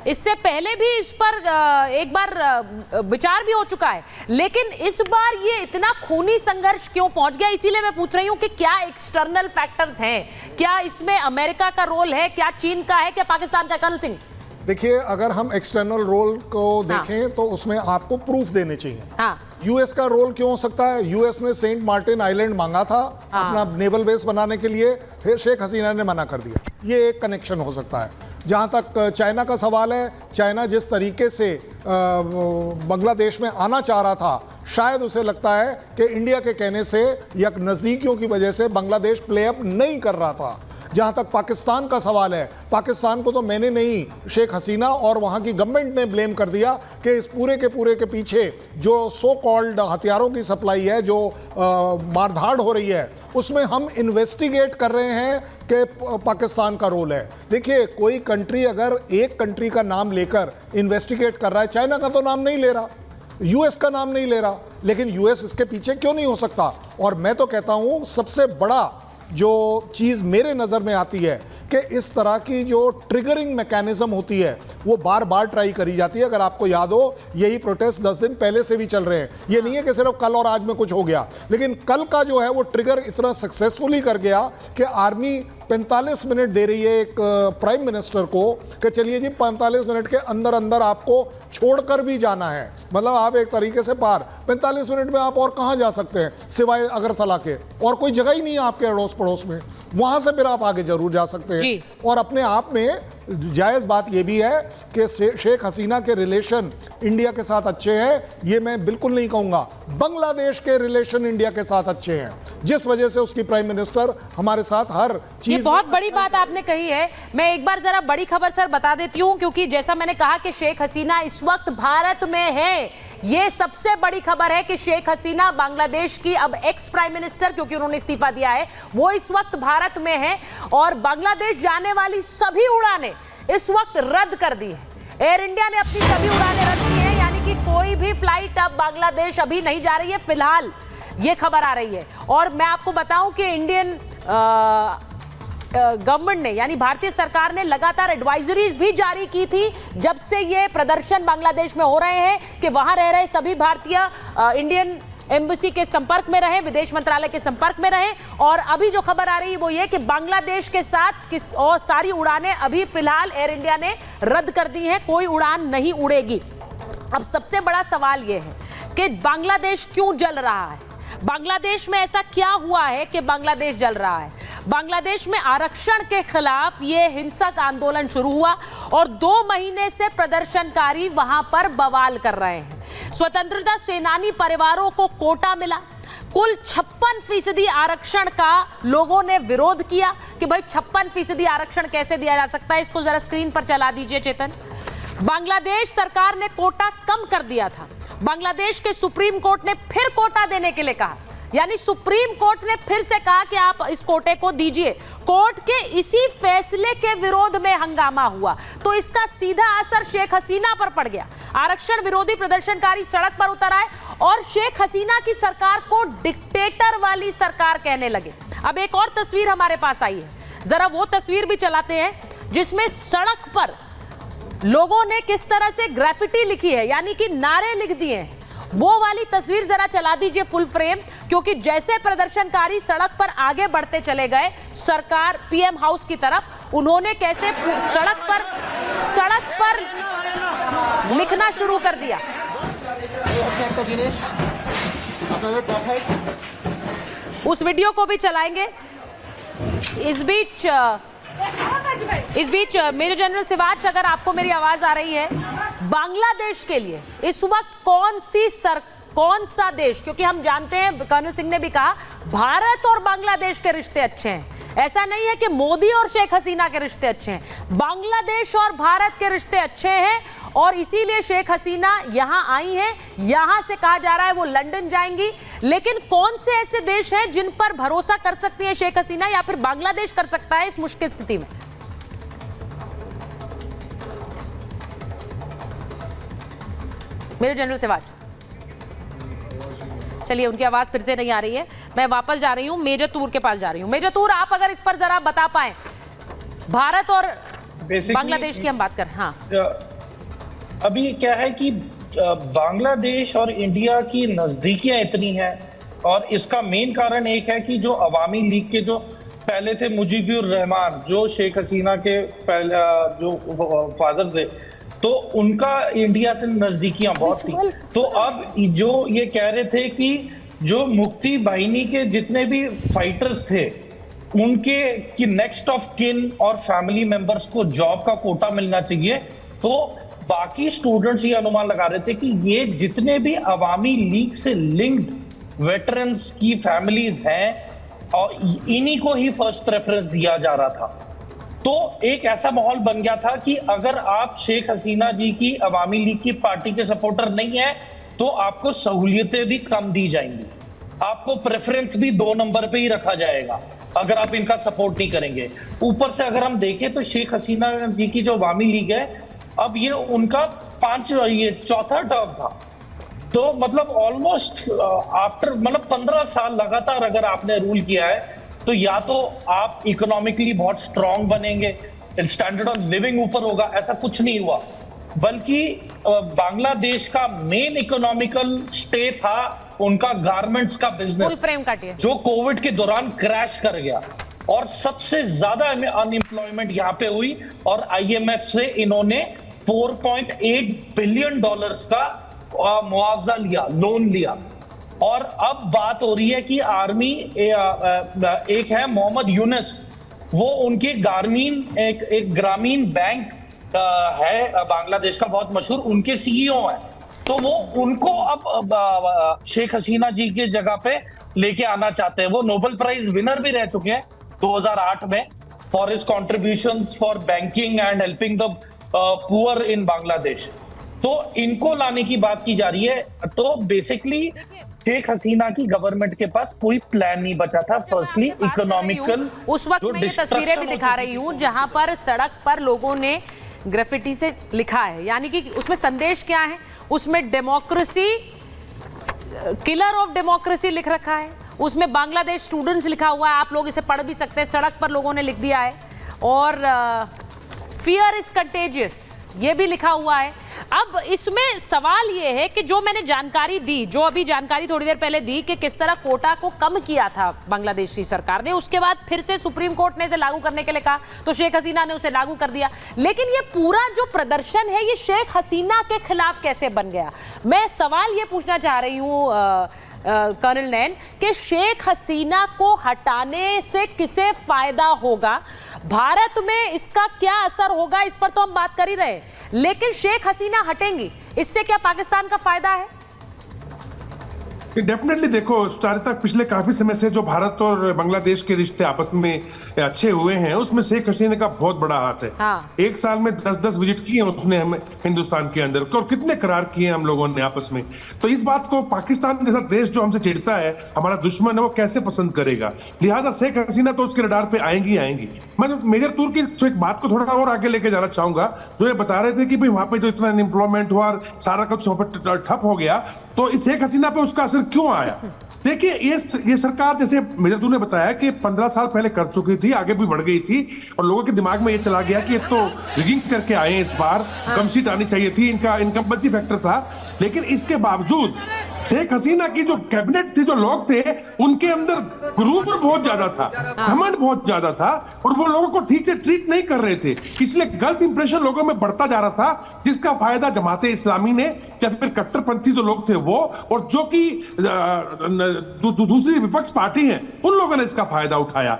इससे पहले भी इस पर एक बार विचार भी हो चुका है, लेकिन इस बार ये इतना खूनी संघर्ष क्यों पहुंच गया? इसीलिए मैं पूछ रही हूं कि क्या एक्सटर्नल फैक्टर्स हैं, क्या इसमें अमेरिका का रोल है, क्या चीन का है, क्या पाकिस्तान का? कर्नल सिंह, देखिए, अगर हम एक्सटर्नल रोल को देखें तो उसमें आपको प्रूफ देने चाहिए। हाँ। यूएस का रोल क्यों हो सकता है? यूएस ने सेंट मार्टिन आइलैंड मांगा था अपना नेवल बेस बनाने के लिए, फिर शेख हसीना ने मना कर दिया। ये एक कनेक्शन हो सकता है। जहां तक चाइना का सवाल है, चाइना जिस तरीके से बांग्लादेश में आना चाह रहा था, शायद उसे लगता है कि इंडिया के कहने से या नज़दीकियों की वजह से बांग्लादेश प्ले अप नहीं कर रहा था। जहां तक पाकिस्तान का सवाल है, पाकिस्तान को तो मैंने नहीं, शेख हसीना और वहां की गवर्नमेंट ने ब्लेम कर दिया कि इस पूरे के पीछे जो सो कॉल्ड हथियारों की सप्लाई है, जो मारधाड़ हो रही है, उसमें हम इन्वेस्टिगेट कर रहे हैं कि पाकिस्तान का रोल है। देखिए, कोई कंट्री अगर एक कंट्री का नाम लेकर इन्वेस्टिगेट कर रहा है, चाइना का तो नाम नहीं ले रहा, यूएस का नाम नहीं ले रहा, लेकिन यूएस इसके पीछे क्यों नहीं हो सकता? और मैं तो कहता हूं सबसे बड़ा जो चीज़ मेरे नज़र में आती है कि इस तरह की जो ट्रिगरिंग मैकेनिज्म होती है वो बार बार ट्राई करी जाती है। अगर आपको याद हो, यही प्रोटेस्ट 10 दिन पहले से भी चल रहे हैं। ये नहीं है कि सिर्फ कल और आज में कुछ हो गया, लेकिन कल का जो है वो ट्रिगर इतना सक्सेसफुली कर गया कि आर्मी 45 मिनट दे रही है एक प्राइम मिनिस्टर को कि चलिए जी 45 मिनट के अंदर अंदर आपको छोड़कर भी जाना है। मतलब आप एक तरीके से पार 45 मिनट में आप और कहाँ जा सकते हैं सिवाय अगरतला के? और कोई जगह ही नहीं है आपके अड़ोस पड़ोस में, वहां से फिर आप आगे जरूर जा सकते हैं। और अपने आप में जायज़ बात यह भी है कि शेख हसीना के रिलेशन इंडिया के साथ अच्छे हैं, ये मैं बिल्कुल नहीं कहूंगा। बांग्लादेश के रिलेशन इंडिया के साथ अच्छे हैं, जिस वजह से उसकी प्राइम मिनिस्टर हमारे साथ हर चीज। ये बहुत बड़ी बात आपने कही है। मैं एक बार जरा बड़ी खबर सर बता देती हूं, क्योंकि जैसा मैंने कहा कि शेख हसीना इस वक्त भारत में है। ये सबसे बड़ी खबर है कि शेख हसीना, बांग्लादेश की अब एक्स प्राइम मिनिस्टर, क्योंकि उन्होंने इस्तीफा दिया है, वो इस वक्त भारत में है और बांग्लादेश जाने वाली सभी उड़ानें इस वक्त रद्द कर दी है। एयर इंडिया ने अपनी सभी उड़ानें रद्द की हैं, यानी कि कोई भी फ्लाइट अब बांग्लादेश अभी नहीं जा रही है फिलहाल, ये खबर आ रही है। और मैं आपको बताऊं कि इंडियन गवर्नमेंट ने, यानी भारतीय सरकार ने लगातार एडवाइजरीज भी जारी की थी जब से ये प्रदर्शन बांग्लादेश में हो रहे हैं कि वहां रह रहे सभी भारतीय इंडियन एम्बेसी के संपर्क में रहे, विदेश मंत्रालय के संपर्क में रहे। और अभी जो खबर आ रही है वो ये कि बांग्लादेश के साथ और सारी उड़ानें अभी फिलहाल एयर इंडिया ने रद्द कर दी हैं, कोई उड़ान नहीं उड़ेगी। अब सबसे बड़ा सवाल ये है कि बांग्लादेश क्यों जल रहा है? बांग्लादेश में ऐसा क्या हुआ है कि बांग्लादेश जल रहा है? बांग्लादेश में आरक्षण के खिलाफ ये हिंसक आंदोलन शुरू हुआ और 2 महीने से प्रदर्शनकारी वहां पर बवाल कर रहे हैं। स्वतंत्रता सेनानी परिवारों को कोटा मिला, कुल 56% आरक्षण का लोगों ने विरोध किया कि भाई 56% आरक्षण कैसे दिया जा सकता है। इसको जरा स्क्रीन पर चला दीजिए चेतन। बांग्लादेश सरकार ने कोटा कम कर दिया था, बांग्लादेश के सुप्रीम कोर्ट ने फिर कोटा देने के लिए कहा, यानी सुप्रीम कोर्ट ने फिर से कहा कि आप इस कोटे को दीजिए। कोर्ट के इसी फैसले के विरोध में हंगामा हुआ, तो इसका सीधा असर शेख हसीना पर पड़ गया। आरक्षण विरोधी प्रदर्शनकारी सड़क पर उतर आए और शेख हसीना की सरकार को डिक्टेटर वाली सरकार कहने लगे। अब एक और तस्वीर हमारे पास आई है, जरा वो तस्वीर भी चलाते हैं जिसमें सड़क पर लोगों ने किस तरह से ग्राफिटी लिखी है, यानी कि नारे लिख दिए हैं। वो वाली तस्वीर जरा चला दीजिए फुल फ्रेम, क्योंकि जैसे प्रदर्शनकारी सड़क पर आगे बढ़ते चले गए सरकार पीएम हाउस की तरफ, उन्होंने कैसे सड़क पर लिखना शुरू कर दिया। उस वीडियो को भी चलाएंगे। इस बीच मेजर जनरल सिवाच, अगर आपको मेरी आवाज आ रही है, बांग्लादेश के लिए इस वक्त कौन सा देश, क्योंकि हम जानते हैं, कर्नल सिंह ने भी कहा, भारत और बांग्लादेश के रिश्ते अच्छे हैं। ऐसा नहीं है कि मोदी और शेख हसीना के रिश्ते अच्छे हैं, बांग्लादेश और भारत के रिश्ते अच्छे हैं और इसीलिए शेख हसीना यहां आई हैं। यहां से कहा जा रहा है वो लंदन जाएंगी, लेकिन कौन से ऐसे देश हैं जिन पर भरोसा कर सकती है शेख हसीना, या फिर बांग्लादेश कर सकता है इस मुश्किल स्थिति में? मेजर जनरल सिवाच, चलिए उनकी आवाज फिर से नहीं आ रही है, मैं वापस जा रही हूं, मेजर तूर के पास जा रही हूं। मेजर तूर, आप अगर इस पर जरा बता पाए, भारत और बांग्लादेश की हम बात करें। हाँ, अभी क्या है कि बांग्लादेश और इंडिया की नजदीकियां इतनी हैं, और इसका मेन कारण एक है कि जो अवामी लीग के जो पहले थे मुजीबुर रहमान, जो शेख हसीना के पहले जो फादर थे, तो उनका इंडिया से नजदीकियां बहुत थी। तो अब जो ये कह रहे थे कि जो मुक्ति बाहिनी के जितने भी फाइटर्स थे उनके कि नेक्स्ट ऑफ किन और फैमिली मेंबर्स को जॉब का कोटा मिलना चाहिए, तो बाकी स्टूडेंट्स ये अनुमान लगा रहे थे कि ये जितने भी अवामी लीग से लिंक्ड वेटरन्स की फैमिलीज हैं और इन्हीं को ही फर्स्ट प्रेफरेंस दिया जा रहा था। तो एक ऐसा माहौल बन गया था कि अगर आप शेख हसीना जी की अवामी लीग की पार्टी के सपोर्टर नहीं है तो आपको सहूलियतें भी कम दी जाएंगी, आपको प्रेफरेंस भी 2 नंबर पे ही रखा जाएगा अगर आप इनका सपोर्ट नहीं करेंगे। ऊपर से अगर हम देखें तो शेख हसीना जी की जो अवामी लीग है, अब ये उनका चौथा टर्म था। तो मतलब ऑलमोस्ट आफ्टर 15 साल लगातार अगर आपने रूल किया है, तो या तो आप इकोनॉमिकली बहुत स्ट्रांग बनेंगे, स्टैंडर्ड ऑफ लिविंग ऊपर होगा, ऐसा कुछ नहीं हुआ, बल्कि बांग्लादेश का मेन इकोनॉमिकल स्टे था उनका गारमेंट्स का बिजनेस, जो कोविड के दौरान क्रैश कर गया और सबसे ज्यादा अनएम्प्लॉयमेंट यहां पे हुई। और आईएमएफ से इन्होंने $4.8 बिलियन का मुआवजा लिया, लोन लिया। और अब बात हो रही है कि आर्मी एक है मोहम्मद यूनुस, वो उनके एक ग्रामीण बैंक है बांग्लादेश का बहुत मशहूर, उनके सीईओ है। तो वो उनको अब शेख हसीना जी की जगह पे लेके आना चाहते हैं। वो नोबेल प्राइज विनर भी रह चुके हैं 2008 में for his contributions for banking and helping the poor in Bangladesh. तो इनको लाने की बात की जा रही है। तो बेसिकली शेख हसीना की गवर्नमेंट के पास कोई प्लान नहीं बचा था। फर्स्टली इकोनॉमिकल, उस वक्त मैं ये तस्वीरें भी दिखा रही हूँ जहां पर सड़क पर लोगों ने ग्राफिटी से लिखा है, यानी कि उसमें संदेश क्या है, उसमें डेमोक्रेसी, किलर ऑफ डेमोक्रेसी लिख रखा है, उसमें बांग्लादेश स्टूडेंट्स लिखा हुआ है, आप लोग इसे पढ़ भी सकते हैं, सड़क पर लोगों ने लिख दिया है, और फियर इज कंटेजियस ये भी लिखा हुआ है। अब इसमें सवाल ये है कि जो मैंने जानकारी दी, जो अभी जानकारी थोड़ी देर पहले दी कि किस तरह कोटा को कम किया था बांग्लादेशी सरकार ने, उसके बाद फिर से सुप्रीम कोर्ट ने इसे लागू करने के लिए कहा, तो शेख हसीना ने उसे लागू कर दिया। लेकिन ये पूरा जो प्रदर्शन है ये शेख हसीना के खिलाफ कैसे बन गया? मैं सवाल ये पूछना चाह रही हूँ कर्नल नैन कि शेख हसीना को हटाने से किसे फायदा होगा, भारत में इसका क्या असर होगा, इस पर तो हम बात कर ही रहे, लेकिन शेख हसीना हटेंगी, इससे क्या पाकिस्तान का फायदा है? डेफिनेटली देखो, तक पिछले काफी समय से जो भारत और बांग्लादेश के रिश्ते आपस में अच्छे हुए हैं, उसमें शेख हसीना का बहुत बड़ा हाथ है। हाँ। एक साल में 10-10 विजिट किए उसने हमें हिंदुस्तान के अंदर, और कितने करार किए हम लोगों ने आपस में। तो इस बात को पाकिस्तान जैसा देश जो हमसे चिढ़ता है, हमारा दुश्मन है, वो कैसे पसंद करेगा? लिहाजा शेख हसीना तो उसके रडार पे आएंगी आएंगी। मैं मेजर टूर की तो एक बात को थोड़ा और आगे लेके जाना चाहूंगा, जो ये बता रहे थे कि भाई वहां पे जो इतना अनएम्प्लॉयमेंट हुआ और सारा कुछ ठप हो गया, तो इस शेख हसीना पे उसका असर क्यों आया? देखिए, ये सरकार जैसे मेजर तू ने बताया कि 15 साल पहले कर चुकी थी, आगे भी बढ़ गई थी, और लोगों के दिमाग में ये चला गया कि तो रिगिंग करके आए, इस बार कम सीट आनी चाहिए थी, इनका इनकम्बेंसी फैक्टर था। लेकिन इसके बावजूद शेख हसीना की जो कैबिनेट थी, जो लोग थे, उनके अंदर गुरूर बहुत ज्यादा था, घमंड बहुत ज्यादा था, और वो लोगों को ठीक से ट्रीट नहीं कर रहे थे। इसलिए गलत इंप्रेशन लोगों में बढ़ता जा रहा था, जिसका फायदा जमाते इस्लामी ने या फिर कट्टरपंथी जो लोग थे वो, और जो कि दूसरी विपक्ष पार्टी है, उन लोगों ने इसका फायदा उठाया।